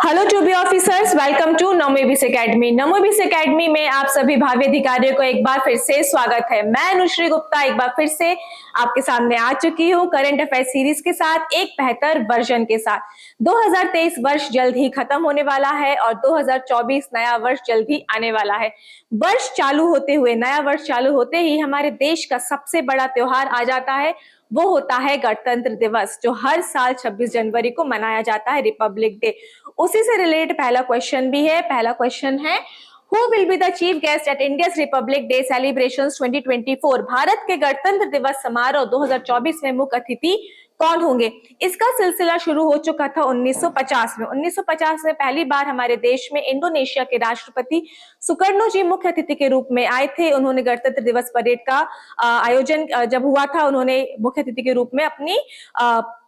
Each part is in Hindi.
Hello to be officers, welcome to Namobis academy. Namobis academy में आप सभी भावी अधिकारियों को एक बार फिर से स्वागत है। मैं अनुश्री गुप्ता एक बार फिर से आपके सामने आ चुकी हूँ करंट अफेयर सीरीज के साथ, एक बेहतर वर्जन के साथ। 2023 वर्ष जल्द ही खत्म होने वाला है और 2024 नया वर्ष जल्द ही आने वाला है। वर्ष चालू होते हुए, नया वर्ष चालू होते ही हमारे देश का सबसे बड़ा त्योहार आ जाता है, वो होता है गणतंत्र दिवस, जो हर साल 26 जनवरी को मनाया जाता है, रिपब्लिक डे। उसी से रिलेटेड पहला क्वेश्चन भी है। पहला क्वेश्चन है, who will be the chief guest at India's Republic day celebrations 2024? Bharat के गणतंत्र दिवस समारोह 2024 में मुख्य अतिथि कौन होंगे? इसका सिलसिला शुरू हो चुका था 1950 में। 1950 में पहली बार हमारे देश में इंडोनेशिया के राष्ट्रपति सुकर्नो जी मुख्य अतिथि के रूप में आए थे। उन्होंने गणतंत्र दिवस परेड का आयोजन जब हुआ था, उन्होंने मुख्य अतिथि के रूप में अपनी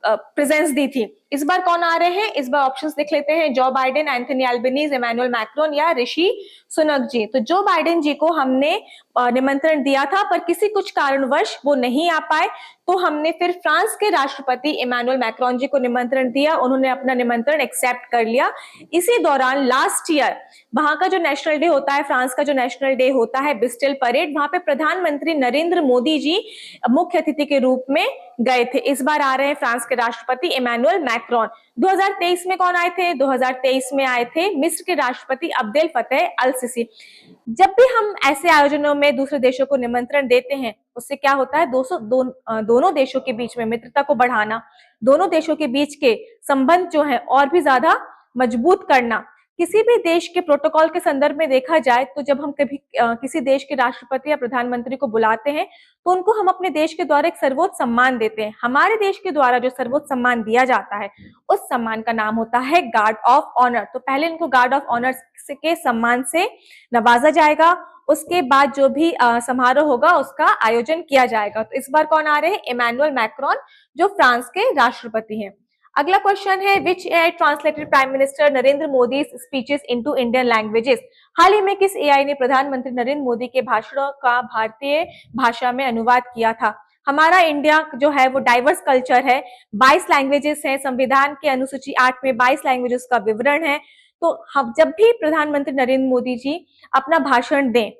प्रेजेंस दी थी। इस बार कौन आ रहे हैं? इस बार ऑप्शंस देख लेते हैं। Joe Biden, Anthony Albanese, Emmanuel Macron या ऋषि सुनक जी। तो जो बाइडेन जी को हमने निमंत्रण दिया था, पर किसी कुछ कारणवश वो नहीं आ पाए, तो हमने फिर फ्रांस के राष्ट्रपति इमैनुअल मैक्रोन जी को निमंत्रण दिया। उन्होंने अपना निमंत्रण एक्सेप्ट कर लिया। इसी दौरान लास्ट ईयर वहां का जो नेशनल डे होता है, फ्रांस का जो नेशनल डे होता है, बिस्टिल परेड, वहां पे प्रधानमंत्री नरेंद्र मोदी जी मुख्य अतिथि के रूप में गए थे। इस बार आ रहे हैं फ्रांस के राष्ट्रपति इमैनुअल मैक्रोन। 2023 में कौन आए थे? 2023 में आए थे मिस्र के राष्ट्रपति अब्देल फतेह अल सीसी। जब भी हम ऐसे आयोजनों में दूसरे देशों को निमंत्रण देते हैं, उससे क्या होता है? दोनों देशों के बीच में मित्रता को बढ़ाना, दोनों देशों के बीच के संबंध जो है और भी ज्यादा मजबूत करना। किसी भी देश के प्रोटोकॉल के संदर्भ में देखा जाए तो जब हम कभी किसी देश के राष्ट्रपति या प्रधानमंत्री को बुलाते हैं, तो उनको हम अपने देश के द्वारा एक सर्वोच्च सम्मान देते हैं। हमारे देश के द्वारा जो सर्वोच्च सम्मान दिया जाता है, उस सम्मान का नाम होता है गार्ड ऑफ ऑनर। तो पहले इनको गार्ड ऑफ ऑनर के सम्मान से नवाजा जाएगा, उसके बाद जो भी समारोह होगा उसका आयोजन किया जाएगा। तो इस बार कौन आ रहे हैं? इमैनुअल मैक्रोन, जो फ्रांस के राष्ट्रपति हैं। अगला क्वेश्चन है, which AI translated prime minister Narendra Modi speeches into Indian languages? हाल ही में किस एआई ने प्रधानमंत्री नरेंद्र मोदी के भाषणों का भारतीय भाषा में अनुवाद किया था? हमारा इंडिया जो है वो डाइवर्स कल्चर है, 22 लैंग्वेजेस हैं। संविधान के अनुसूची 8 में 22 लैंग्वेजेस का विवरण है। तो हम जब भी प्रधानमंत्री नरेंद्र मोदी जी अपना भाषण दें,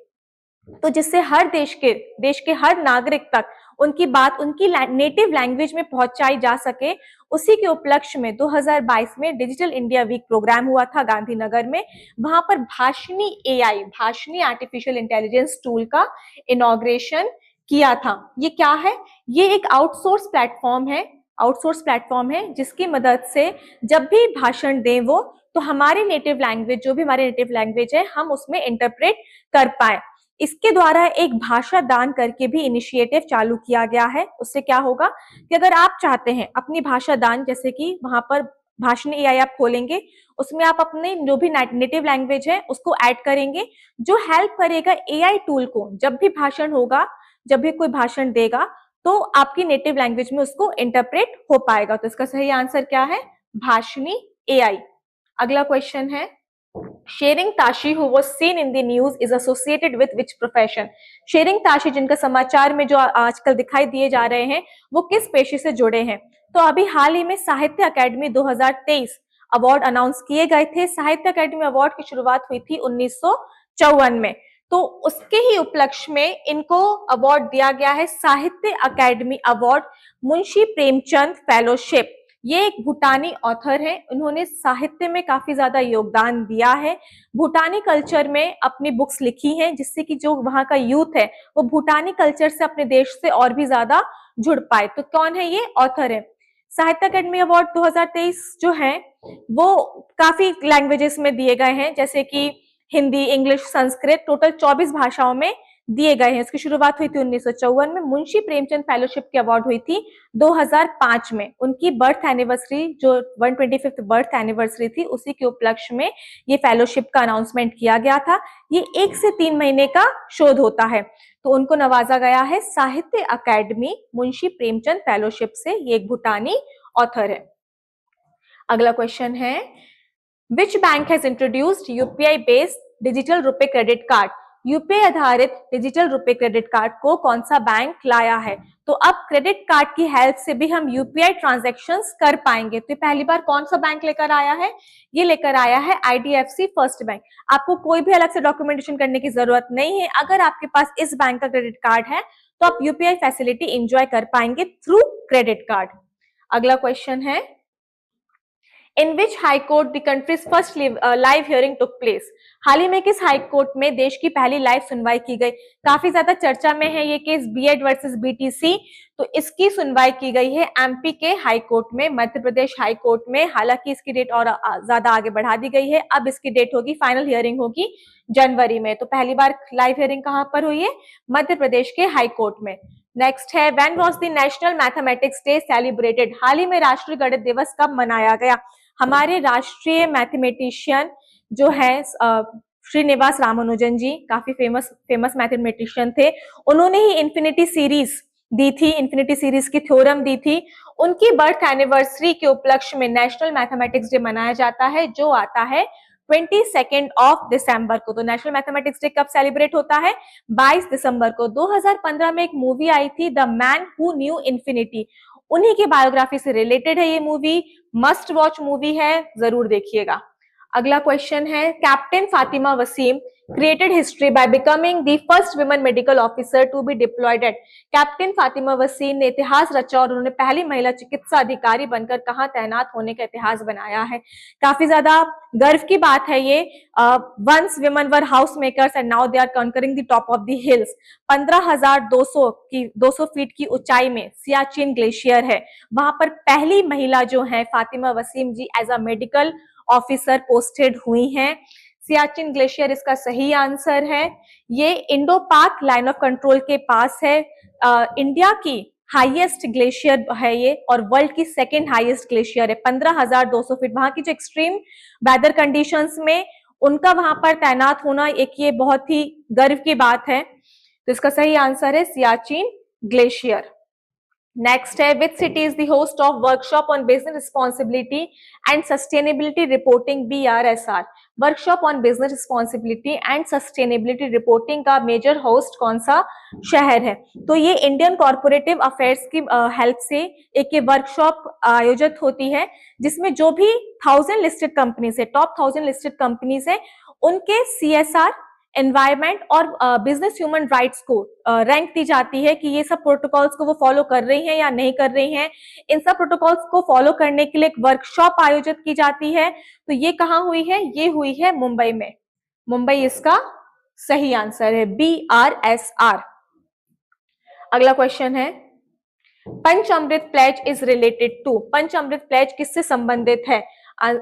तो जिससे हर देश के हर नागरिक तक उनकी बात उनकी नेटिव लैंग्वेज में पहुंचाई जा सके, उसी के उपलक्ष्य में 2022 में डिजिटल इंडिया वीक प्रोग्राम हुआ था गांधीनगर में। वहां पर Bhashini AI, Bhashini artificial intelligence tool का इनॉग्रेशन किया था। ये क्या है? ये एक आउटसोर्स प्लेटफॉर्म है जिसकी मदद से जब भी भाषण दें वो, तो हमारी नेटिव लैंग्वेज, जो भी हमारी नेटिव लैंग्वेज है, हम उसमें इंटरप्रेट कर पाए। इसके द्वारा एक भाषा दान करके भी इनिशिएटिव चालू किया गया है। उससे क्या होगा कि अगर आप चाहते हैं अपनी भाषा दान, जैसे कि वहां पर भाषण एआई आप खोलेंगे, उसमें आप अपने जो भी नेटिव लैंग्वेज है उसको ऐड करेंगे, जो हेल्प करेगा एआई टूल को, जब भी भाषण होगा, जब भी कोई भाषण देगा, तो आपकी नेटिव लैंग्वेज में उसको इंटरप्रेट हो पाएगा। तो इसका सही आंसर क्या है? भाषणी एआई। अगला क्वेश्चन है, Tshering Tashi who was seen in the news is associated with which profession? Tshering Tashi जिनका समाचार में जो आजकल दिखाई दिए जा रहे हैं, वो किस पेशे से जुड़े हैं? तो अभी हाल ही में साहित्य अकादमी 2023 अवार्ड अनाउंस किए गए थे। साहित्य अकादमी अवार्ड की शुरुआत हुई थी 1954 में, तो उसके ही उपलक्ष्य में इनको अवार्ड दिया गया है, साहित्य अकादमी अवार्ड मुंशी प्रेमचंद फेलोशिप। ये एक भूटानी ऑथर है, उन्होंने साहित्य में काफी ज्यादा योगदान दिया है, भूटानी कल्चर में अपनी बुक्स लिखी हैं, जिससे कि जो वहां का यूथ है वो भूटानी कल्चर से, अपने देश से और भी ज्यादा जुड़ पाए। तो कौन है ये? ऑथर है। साहित्य अकादमी अवार्ड 2023 जो है वो काफी लैंग्वेजेस में दिए गए हैं, जैसे कि हिंदी, इंग्लिश, संस्कृत, टोटल 24 भाषाओं में दिए गए हैं। इसकी शुरुआत हुई थी 1954 में। मुंशी प्रेमचंद फेलोशिप की अवार्ड हुई थी 2005 में। उनकी बर्थ एनिवर्सरी, जो 125th बर्थ एनिवर्सरी थी, उसी के उपलक्ष्य में ये फेलोशिप का अनाउंसमेंट किया गया था। ये 1 से 3 महीने का शोध होता है, तो उनको नवाजा गया है साहित्य अकादमी मुंशी प्रेमचंद फेलोशिप से। ये एक भूटानी ऑथर है। अगला क्वेश्चन है, which bank has introduced UPI based digital RuPay credit card? UPI आधारित डिजिटल रुपए क्रेडिट कार्ड को कौन सा बैंक लाया है? तो अब क्रेडिट कार्ड की हेल्प से भी हम यूपीआई ट्रांजैक्शंस कर पाएंगे। तो पहली बार कौन सा बैंक लेकर आया है? ये लेकर आया है आईडीएफसी फर्स्ट बैंक। आपको कोई भी अलग से डॉक्यूमेंटेशन करने की जरूरत नहीं है। अगर आपके पास इस बैंक का क्रेडिट कार्ड है तो आप यूपीआई फैसिलिटी एंजॉय कर पाएंगे थ्रू क्रेडिट कार्ड। अगला क्वेश्चन है, in which high court the country's first live hearing took place? हाल ही में किस हाई कोर्ट में देश की पहली लाइव सुनवाई की गई? काफी ज्यादा चर्चा में है ये केस बीएड वर्सेस बीटीसी। तो इसकी सुनवाई की गई है एमपी के हाई कोर्ट में, मध्य प्रदेश हाई कोर्ट में। हालांकि इसकी डेट और ज्यादा आगे बढ़ा दी गई है। अब इसकी डेट होगी, फाइनल हियरिंग होगी जनवरी में। तो पहली बार लाइव हियरिंग कहां पर हुई है? मध्य प्रदेश के हाई कोर्ट में। नेक्स्ट है, when was the national mathematics day celebrated? हाल ही में राष्ट्रीय गणित दिवस कब मनाया गया? हमारे राष्ट्रीय मैथमेटिशियन जो है श्रीनिवास रामानुजन जी, काफी फेमस मैथमेटिशियन थे। उन्होंने ही इन्फिनिटी सीरीज दी थी, इन्फिनिटी सीरीज की थ्योरम दी थी। उनकी बर्थ एनिवर्सरी के उपलक्ष्य में नेशनल मैथमेटिक्स डे मनाया जाता है, जो आता है 22 दिसंबर को। तो नेशनल मैथमेटिक्स डे कब सेलिब्रेट होता है? 22 दिसंबर को। 2015 में एक मूवी आई थी, the man who knew infinity, उन्हीं की बायोग्राफी से रिलेटेड है ये मूवी। मस्ट वॉच मूवी है, जरूर देखिएगा। अगला क्वेश्चन है, captain Fatima Wasim created history by becoming the first women medical officer to be deployed at? Captain Fatima Wasim ने इतिहास रचा और उन्होंने पहली महिला चिकित्सा अधिकारी बनकर कहां तैनात होने का इतिहास बनाया है? काफी ज्यादा गर्व की बात है ये। Once women were house makers and now they are conquering the top of the hills. 15,200 feet की ऊंचाई में सियाचिन ग्लेशियर है, वहां पर पहली महिला जो है Fatima Waseem ji as a medical officer posted हुई हैं। सियाचिन ग्लेशियर इसका सही आंसर है। ये इंडो पाक लाइन ऑफ कंट्रोल के पास है। इंडिया की हाईएस्ट ग्लेशियर है ये, और वर्ल्ड की सेकेंड हाईएस्ट ग्लेशियर है। 15,200 फीट। वहां की जो एक्सट्रीम वेदर कंडीशंस में उनका वहां पर तैनात होना एक ये बहुत ही गर्व की बात है। तो इसका सही आंसर है सियाचिन ग्लेशियर। नेक्स्ट है, which city is the host of workshop on business responsibility and sustainability reporting BRSR? Workshop on business responsibility and sustainability reporting का मेजर होस्ट कौन सा शहर है? तो ये इंडियन कॉर्पोरेटिव अफेयर्स की हेल्प से एक ये वर्कशॉप आयोजित होती है, जिसमें जो भी 1000 लिस्टेड कंपनीज है, टॉप 1000 लिस्टेड कंपनीज है, उनके CSR, एनवायरमेंट और बिजनेस ह्यूमन राइट्स को रैंक दी जाती है कि ये सब प्रोटोकॉल्स को वो फॉलो कर रही हैं या नहीं कर रही हैं। इन सब प्रोटोकॉल्स को फॉलो करने के लिए एक वर्कशॉप आयोजित की जाती है। तो ये कहाँ हुई है? ये हुई है मुंबई में। मुंबई इसका सही आंसर है, BRSR। अगला क्वेश्चन है, Panchamrit pledge is related to? Panchamrit pledge किससे संबंधित है?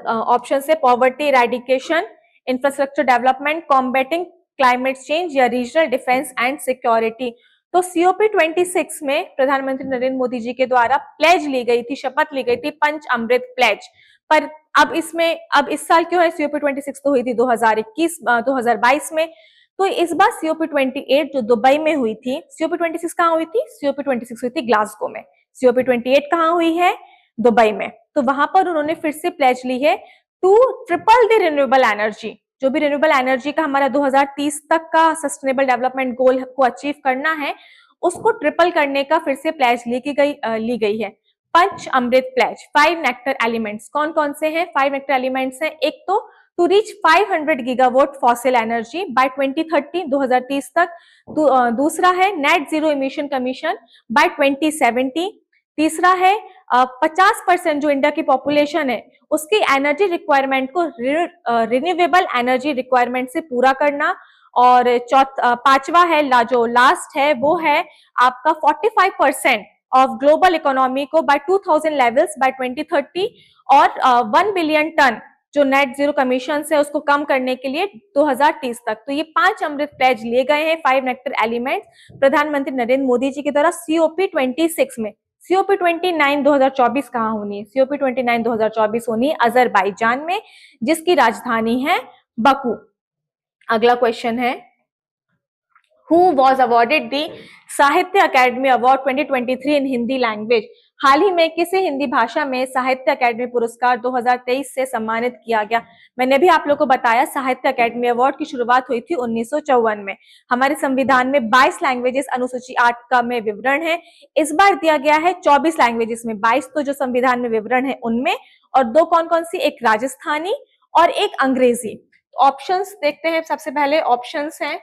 ऑप्शन से poverty eradication, infrastructure development, combating climate change या रीजनल डिफेंस एंड सिक्योरिटी। तो COP26 में प्रधानमंत्री नरेंद्र मोदी जी के द्वारा प्लेज ली गई थी, शपथ ली गई थी पंचामृत प्लेज। पर अब इस साल क्यों है? COP26 तो हुई थी 2022 में। तो इस बार COP28 जो दुबई में हुई थी, COP26 कहाँ हुई थी? COP26 हुई थी ग्लासगो में। COP28 कहाँ हुई है? दुबई में। तो वहां पर उन्होंने फिर से प्लेज ली है to triple the renewable energy. जो भी रिन्यूएबल एनर्जी का हमारा 2030 तक का सस्टेनेबल डेवलपमेंट गोल को अचीव करना है, उसको ट्रिपल करने का फिर से प्लेज ली गई है। पंच अमृत प्लेज। 5 नेक्टर एलिमेंट्स कौन कौन से हैं? 5 नेक्टर एलिमेंट्स हैं। एक तो to reach 500 gigawatt fossil energy by 2030, 2030 तक। दूसरा है net zero emission commission by 2070। तीसरा है 50% जो इंडिया की पॉपुलेशन है उसकी एनर्जी रिक्वायरमेंट को रिन्यूएबल एनर्जी रिक्वायरमेंट से पूरा करना। और पांचवा है जो लास्ट है वो है आपका 45% ऑफ ग्लोबल इकोनॉमी को बाय 2000 लेवल्स बाय 2030 और 1 बिलियन टन जो नेट जीरो कमीशन है उसको कम करने के लिए 2030 तक। तो ये 5 अमृत प्लेज लिए गए हैं, 5 नेक्टर एलिमेंट्स प्रधानमंत्री नरेंद्र मोदी जी के द्वारा COP26 में। COP29 2024 कहाँ होनी है? COP29 2024 होनी है अजरबैजान में, जिसकी राजधानी है बकू। अगला क्वेश्चन है, Who was awarded the साहित्य अकेडमी अवार्ड 2023 इन हिंदी लैंग्वेज? हाल ही में किसे हिंदी भाषा में साहित्य अकादमी पुरस्कार 2023 से सम्मानित किया गया? मैंने भी आप लोगों को बताया साहित्य अकादमी अवार्ड की शुरुआत हुई थी 1954 में। हमारे संविधान में 22 लैंग्वेजेस अनुसूची 8 का में विवरण है। इस बार दिया गया है 24 लैंग्वेजेस में, 22 तो जो संविधान में विवरण है उनमें, और दो कौन कौन सी, एक राजस्थानी और एक अंग्रेजी। ऑप्शंस देखते हैं। सबसे पहले ऑप्शंस हैं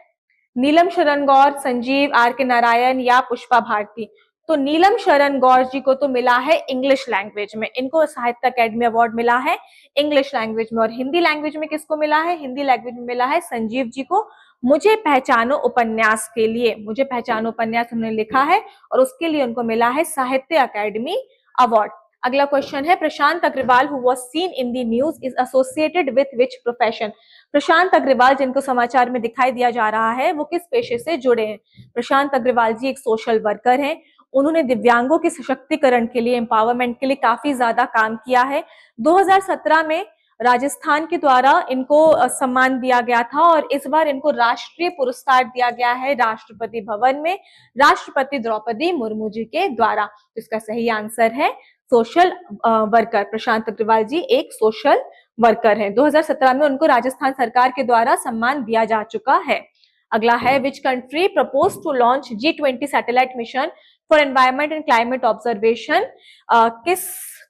नीलम शरण गौर, संजीव आर के नारायण या पुष्पा भारती। तो नीलम शरण गौर जी को तो मिला है इंग्लिश लैंग्वेज में, इनको साहित्य अकादमी अवार्ड मिला है इंग्लिश लैंग्वेज में। और हिंदी लैंग्वेज में किसको मिला है? हिंदी लैंग्वेज में मिला है संजीव जी को, मुझे पहचानो उपन्यास के लिए। मुझे पहचानो उपन्यास उन्होंने लिखा है और उसके लिए उनको मिला है साहित्य अकादमी अवार्ड। अगला क्वेश्चन है Prashant Agarwal who was seen in the news is associated with which profession? Prashant Agarwal जिनको समाचार में दिखाई दिया जा रहा है वो किस पेशे से जुड़े हैं? प्रशांत अग्रवाल जी एक सोशल वर्कर हैं। उन्होंने दिव्यांगों के सशक्तिकरण के लिए, एम्पावरमेंट के लिए काफी ज्यादा काम किया है। 2017 में राजस्थान के द्वारा इनको सम्मान दिया गया था और इस बार इनको राष्ट्रीय पुरस्कार दिया गया है राष्ट्रपति भवन में, राष्ट्रपति द्रौपदी मुर्मू जी के द्वारा। इसका सही आंसर है सोशल वर्कर। प्रशांत अग्रवाल जी एक सोशल वर्कर है। 2017 में उनको राजस्थान सरकार के द्वारा सम्मान दिया जा चुका है। अगला है which country propose to launch G20 satellite mission for environment and climate observation?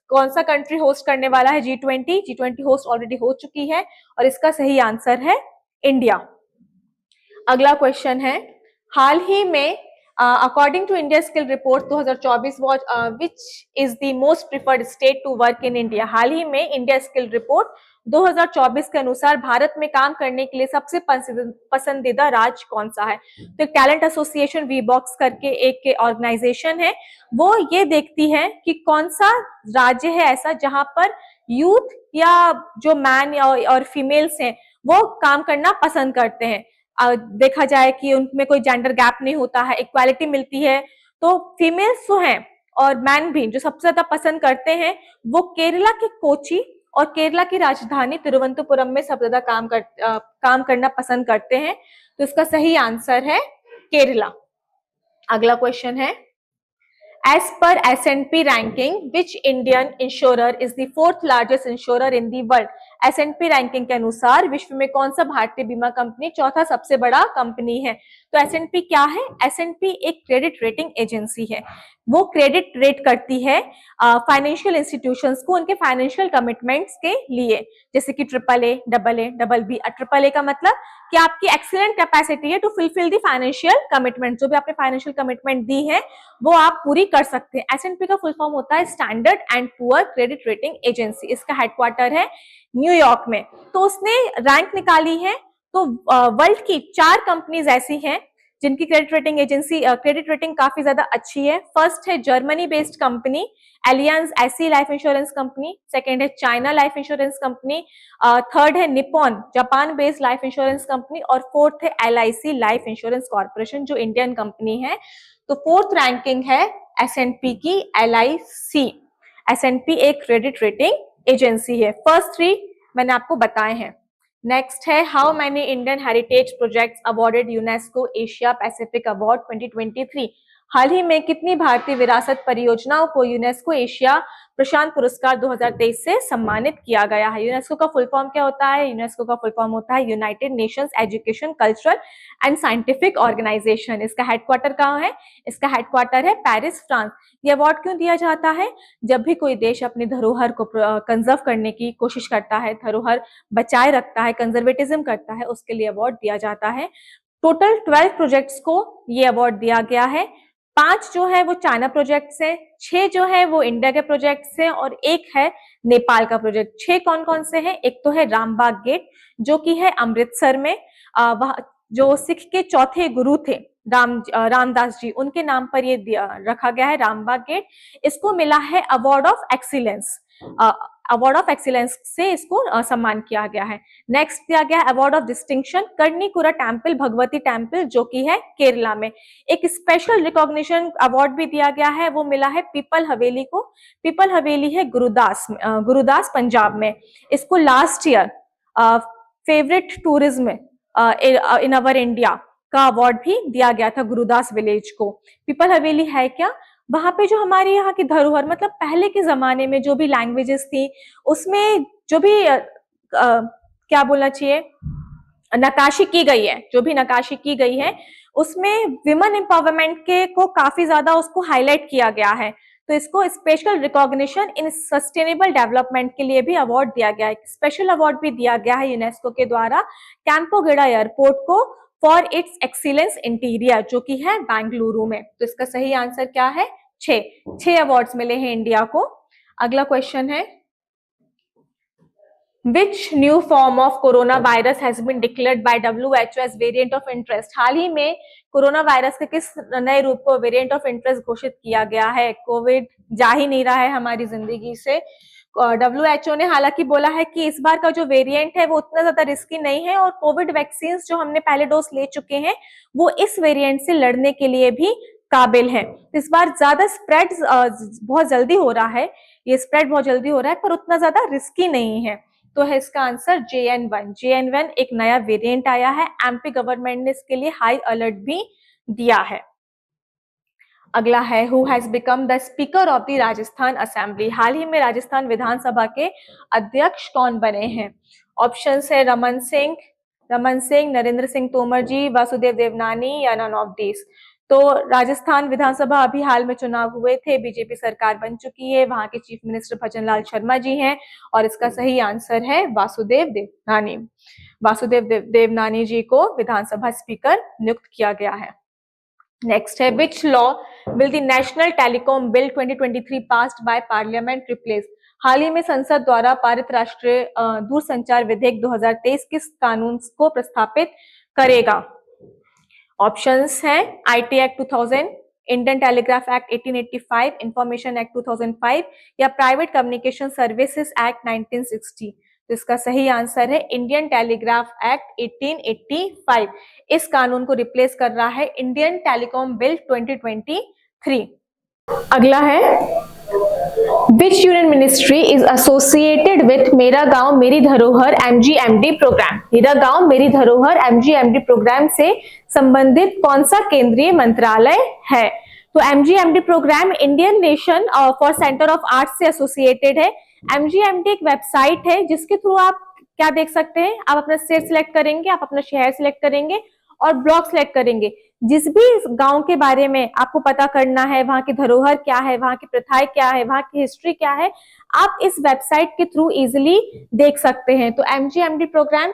कौन सा कंट्री होस्ट करने वाला है G20? G20 होस्ट ऑलरेडी हो चुकी है और इसका सही आंसर है इंडिया। अगला क्वेश्चन है हाल ही में according to India skill report 2024 which is the most preferred state to work in India? हाल ही में इंडिया स्किल रिपोर्ट 2024 के अनुसार भारत में काम करने के लिए सबसे पसंदीदा राज्य कौन सा है? तो टैलेंट एसोसिएशन वी बॉक्स करके एक ऑर्गेनाइजेशन है, वो ये देखती है कि कौन सा राज्य है ऐसा जहां पर यूथ या जो मैन और फीमेल्स हैं वो काम करना पसंद करते हैं। देखा जाए कि उनमें कोई जेंडर गैप नहीं होता है, इक्वालिटी मिलती है। तो फीमेल्स जो हैं और मैन भी जो सबसे ज्यादा पसंद करते हैं वो केरला के कोची और केरला की राजधानी तिरुवनंतपुरम में सबसे ज्यादा काम करना पसंद करते हैं। तो इसका सही आंसर है केरला। अगला क्वेश्चन है As per S&P ranking, which Indian insurer is the fourth largest insurer in the world? S&P ranking के अनुसार विश्व में कौन सा भारतीय बीमा कंपनी चौथा सबसे बड़ा कंपनी है? तो S&P क्या है? S&P एक क्रेडिट रेटिंग एजेंसी है। वो क्रेडिट रेट करती है फाइनेंशियल इंस्टीट्यूशंस को उनके फाइनेंशियल कमिटमेंट्स के लिए, जैसे कि AAA, AA, BB। AAA का मतलब कि आपकी एक्सीलेंट कैपेसिटी है to fulfil the financial commitment, जो भी आपने फाइनेंशियल कमिटमेंट दी है वो आप पूरी कर सकते हैं। S&P का फुल फॉर्म होता है standard and poor credit rating agency. इसका हेडक्वार्टर है न्यूयॉर्क में। तो उसने रैंक निकाली है, तो वर्ल्ड की 4 कंपनीज ऐसी हैं जिनकी क्रेडिट रेटिंग काफी ज्यादा अच्छी है। फर्स्ट है जर्मनी बेस्ड कंपनी एलियंस ऐसी लाइफ इंश्योरेंस कंपनी, सेकेंड है China life insurance company, third है Nippon Japan based life insurance company और फोर्थ है LIC लाइफ इंश्योरेंस कॉर्पोरेशन जो इंडियन कंपनी है। तो फोर्थ रैंकिंग है S&P की LIC। S&P एक क्रेडिट रेटिंग एजेंसी है। फर्स्ट 3 मैंने आपको बताए हैं। नेक्स्ट है how many Indian heritage projects awarded UNESCO Asia Pacific award 2023? हाल ही में कितनी भारतीय विरासत परियोजनाओं को यूनेस्को एशिया प्रशांत पुरस्कार 2023 से सम्मानित किया गया है? यूनेस्को का फुल फॉर्म क्या होता है? यूनेस्को का फुल फॉर्म होता है United Nations Education Cultural and Scientific Organisation. इसका हेडक्वार्टर कहाँ है? इसका हेडक्वार्टर है पेरिस, फ्रांस। ये अवार्ड क्यों दिया जाता है? जब भी कोई देश अपनी धरोहर को कंजर्व करने की कोशिश करता है, धरोहर बचाए रखता है, कंजर्वेटिज्म करता है, उसके लिए अवार्ड दिया जाता है। टोटल 12 प्रोजेक्ट्स को ये अवार्ड दिया गया है। 5 जो है वो चाइना प्रोजेक्ट्स हैं, 6 जो है वो इंडिया के प्रोजेक्ट्स हैं और 1 है नेपाल का प्रोजेक्ट। 6 कौन कौन से हैं? एक तो है रामबाग गेट जो कि है अमृतसर में, वह जो सिख के चौथे गुरु थे रामदास जी, उनके नाम पर ये रखा गया है रामबाग गेट। इसको मिला है award of excellence, award of excellence से इसको सम्मान किया गया है। नेक्स्ट दिया गया है award of distinction Karnikura temple Bhagavathi temple जो कि है केरला में। एक स्पेशल रिकॉग्निशन अवार्ड भी दिया गया है, वो मिला है पीपल हवेली को। पीपल हवेली है गुरुदास पंजाब में। इसको last year favourite tourism in our India का अवार्ड भी दिया गया था गुरुदास विलेज को। पीपल हवेली है क्या? वहां पे जो हमारी यहाँ की धरोहर, मतलब पहले के जमाने में जो भी लैंग्वेजेस थी, उसमें जो भी क्या बोलना चाहिए, नकाशी की गई है, जो भी नकाशी की गई है उसमें विमेन एम्पावरमेंट के को काफी ज्यादा उसको हाईलाइट किया गया है। तो इसको स्पेशल रिकॉग्निशन इन सस्टेनेबल डेवलपमेंट के लिए भी अवार्ड दिया गया है। स्पेशल अवार्ड भी दिया गया है यूनेस्को के द्वारा कैंपोगेड़ा एयरपोर्ट को फॉर इट्स एक्सीलेंस इंटीरियर, जो कि है बेंगलुरु में। तो इसका सही आंसर क्या है? 6 अवार्ड्स मिले हैं इंडिया को। अगला क्वेश्चन है, Which new form of coronavirus has been declared by WHO as variant of interest? हाल ही में कोरोना वायरस के किस नए रूप को वेरिएंट ऑफ इंटरेस्ट घोषित किया गया है? कोविड जा ही नहीं रहा है हमारी जिंदगी से। WHO ने हालांकि बोला है कि इस बार का जो वेरिएंट है वो उतना ज्यादा रिस्की नहीं है और कोविड वैक्सीन जो हमने पहले डोज ले चुके हैं वो इस वेरिएंट से लड़ने के लिए भी काबिल है। इस बार ज्यादा स्प्रेड बहुत जल्दी हो रहा है, ये स्प्रेड बहुत जल्दी हो रहा है, पर उतना ज्यादा रिस्की नहीं है। तो है इसका आंसर JN1। JN1 एक नया वेरिएंट आया है। एमपी गवर्नमेंट ने इसके लिए हाई अलर्ट भी दिया है। अगला है, who has become the speaker of the Rajasthan assembly? हाल ही में राजस्थान विधानसभा के अध्यक्ष कौन बने हैं? ऑप्शंस है रमन सिंह, नरेंद्र सिंह तोमर जी, वासुदेव देवनानी या नन ऑफ दिस। तो राजस्थान विधानसभा अभी हाल में चुनाव हुए थे, बीजेपी सरकार बन चुकी है, वहां के चीफ मिनिस्टर भजनलाल शर्मा जी हैं और इसका सही आंसर है वासुदेव देवनानी। देवनानी जी को विधानसभा स्पीकर नियुक्त किया गया है। नेक्स्ट है, which law will the national telecom bill 2023 passed by parliament replace? हाल ही में संसद द्वारा पारित राष्ट्रीय दूरसंचार विधेयक 2023 किस कानून को प्रस्तापित करेगा? ऑप्शंस हैं IT act 2000, Indian telegraph act 1885, information act 2005 या प्राइवेट कम्युनिकेशन सर्विसेज एक्ट 1960। तो इसका सही आंसर है इंडियन टेलीग्राफ एक्ट 1885। इस कानून को रिप्लेस कर रहा है इंडियन टेलीकॉम बिल 2023। अगला है, विच union ministry is associated with मेरा गांव मेरी धरोहर MGMD प्रोग्राम? मेरा गांव मेरी धरोहर MGMD प्रोग्राम से संबंधित कौन सा केंद्रीय मंत्रालय है? तो MGMD programme Indian nation for centre of arts से एसोसिएटेड है। MGMD एक वेबसाइट है जिसके थ्रू आप क्या देख सकते हैं, आप अपना स्टेट सिलेक्ट करेंगे, आप अपना शहर सिलेक्ट करेंगे और ब्लॉक सिलेक्ट करेंगे। जिस भी गांव के बारे में आपको पता करना है, वहां की धरोहर क्या है, वहां की प्रथाएं क्या है, वहां की हिस्ट्री क्या है, आप इस वेबसाइट के थ्रू इजिली देख सकते हैं। तो MGMD प्रोग्राम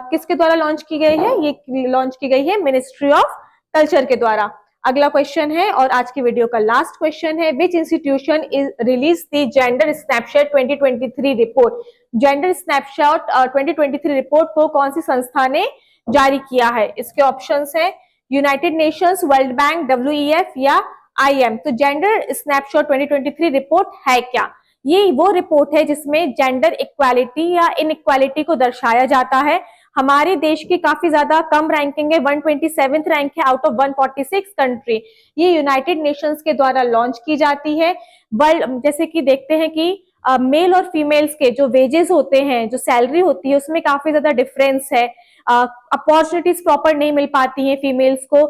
किसके द्वारा लॉन्च की गई है? ये लॉन्च की गई है मिनिस्ट्री ऑफ कल्चर के द्वारा। अगला क्वेश्चन है और आज की वीडियो का लास्ट क्वेश्चन है, विच institution is release the gender snapshot 2023 report? Gender snapshot 2023 report को कौन सी संस्था ने जारी किया है? इसके ऑप्शंस हैं United Nations, world bank, WEF या IM। तो जेंडर स्नैपशॉट 2023 रिपोर्ट है क्या? ये वो रिपोर्ट है जिसमें जेंडर इक्वालिटी या इनइक्वालिटी को दर्शाया जाता है। हमारे देश की काफी ज्यादा कम रैंकिंग है, 127th रैंक है आउट ऑफ 146 कंट्री। ये यूनाइटेड नेशंस के द्वारा लॉन्च की जाती है। वर्ल्ड जैसे कि देखते हैं कि मेल और फीमेल्स के जो वेजेस होते हैं, जो सैलरी होती है, उसमें काफी ज्यादा डिफरेंस है, अपॉर्चुनिटीज प्रॉपर नहीं मिल पाती हैं फीमेल्स को।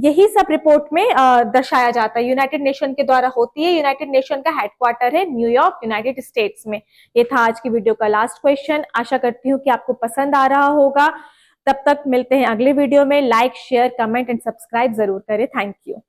यही सब रिपोर्ट में दर्शाया जाता है, यूनाइटेड नेशन के द्वारा होती है। यूनाइटेड नेशन का हेडक्वार्टर है न्यूयॉर्क, यूनाइटेड स्टेट्स में। ये था आज की वीडियो का लास्ट क्वेश्चन। आशा करती हूँ कि आपको पसंद आ रहा होगा। तब तक मिलते हैं अगले वीडियो में। Like, share, comment and subscribe जरूर करें। Thank you.